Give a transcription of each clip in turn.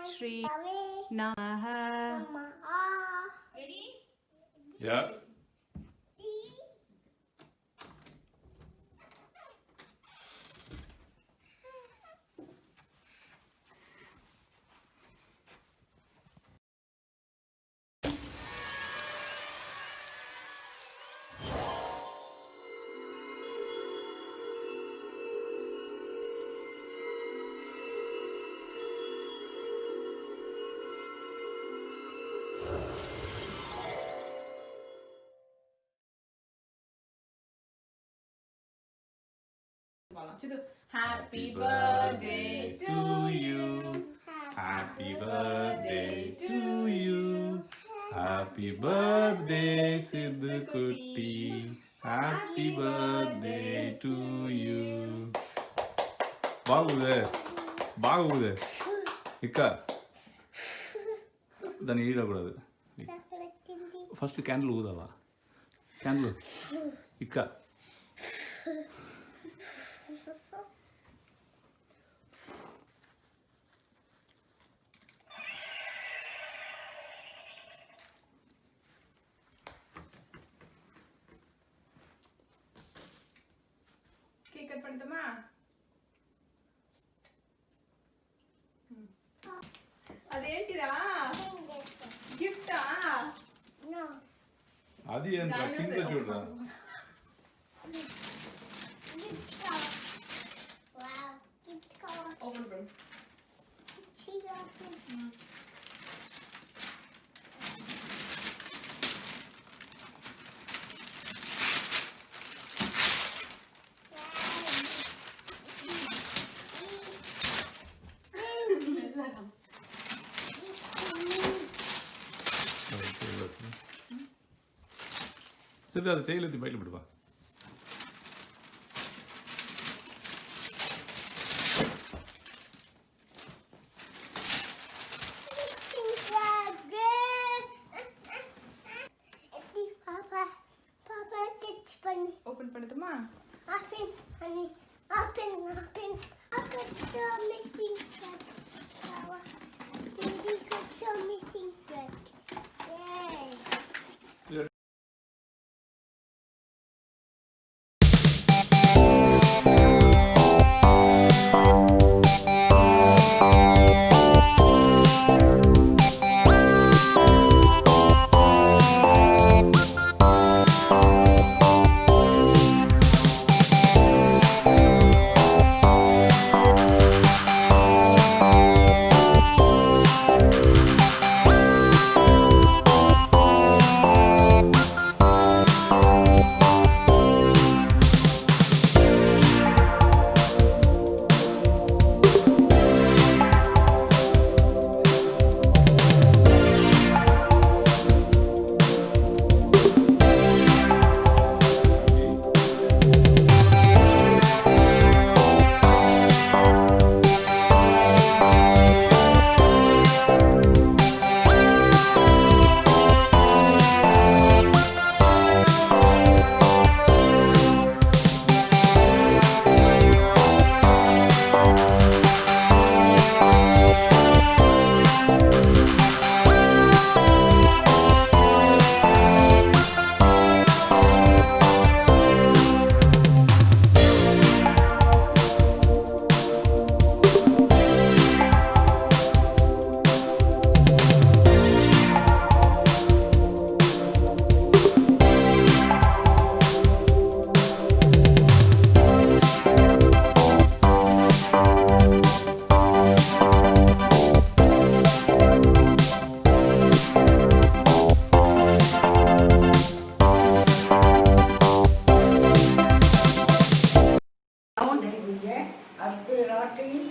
Shri Namaha. Ready? Yeah. Happy birthday to you. Happy birthday to you. Happy birthday Sid Kutti. Happy birthday to you. బాగుంది ఇక్క దాన్ని ఈడకూడదు first candle ఊదాలా candle ఇక్క cake cut பண்ணிட்டோமா అదేంటిరా గిఫ్టా అది ఏంట్రా కింద చూడరా open బro சரி அதை செயலத்தி பயில விடுவா ஓபன் பண்ணட்டுமா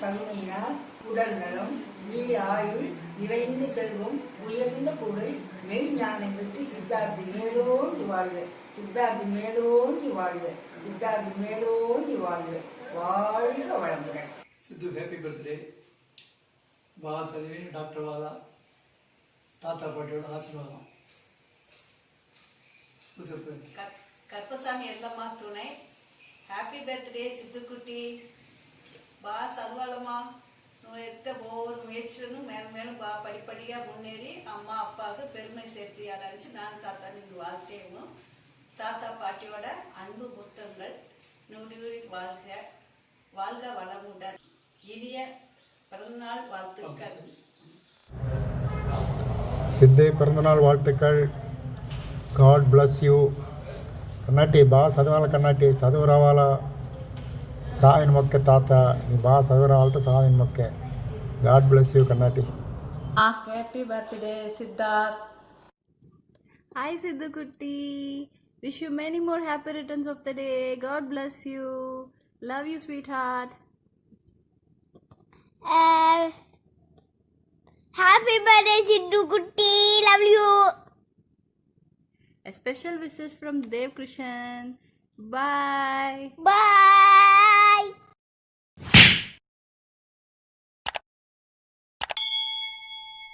கருணையினால் உடல் நலம் நீளாயுள் நிறைந்த செல்வம் உயர்ந்த புகழ் மெய்ஞானம் பெற்று சித்தார்த்தி மேலோங்கி வாழ்க சித்தார்த்தி மேலோங்கி வாழ்க சித்தார்த்தி மேலோங்கி வாழ்க வாழ்க வளமுடன். Sidhu happy birthday. சதிவே டாக்டர் வாலா தாத்தா பாட்டியோட ஆசீர்வாதம். கற்பசாமி எல்லம்மா துணை. ஹாப்பி பர்த்டே சித்துக்குட்டி. பா சல்வாளம்மா எடுத்த ஒவ்வொரு முயற்சியிலும் மேலும் மேலும் படிப்படியா முன்னேறி அம்மா அப்பாவுக்கு பெருமை சேர்த்தியா நினைச்சு நான் தாத்தா நீங்க வாழ்க்கையும் தாத்தா பாட்டியோட அன்பு புத்தகங்கள் நூறு வாழ்க வாழ்க வளமுடன் இனிய பிறந்தநாள் வாழ்த்துக்கள். சித்தே பிறந்தநாள் வாழ்த்துக்கள். God bless you. కన్నటి బాగా చదవాలి, కన్నటి చదువు రావాలా, సాయన మొక్కే తాత నీ బాగా చదువు రావాలంటే సాయన మొక్కే. గాడ్ బ్లెస్ యూ కన్నటి. Happy birthday Siddharth. Hi Sidhu Kutti. Wish you many more happy returns of the day. God bless you. Love you, sweetheart. Happy birthday, Sidhu Kutti. Love you. A special wishes from Dev Krishan. Bye. Bye.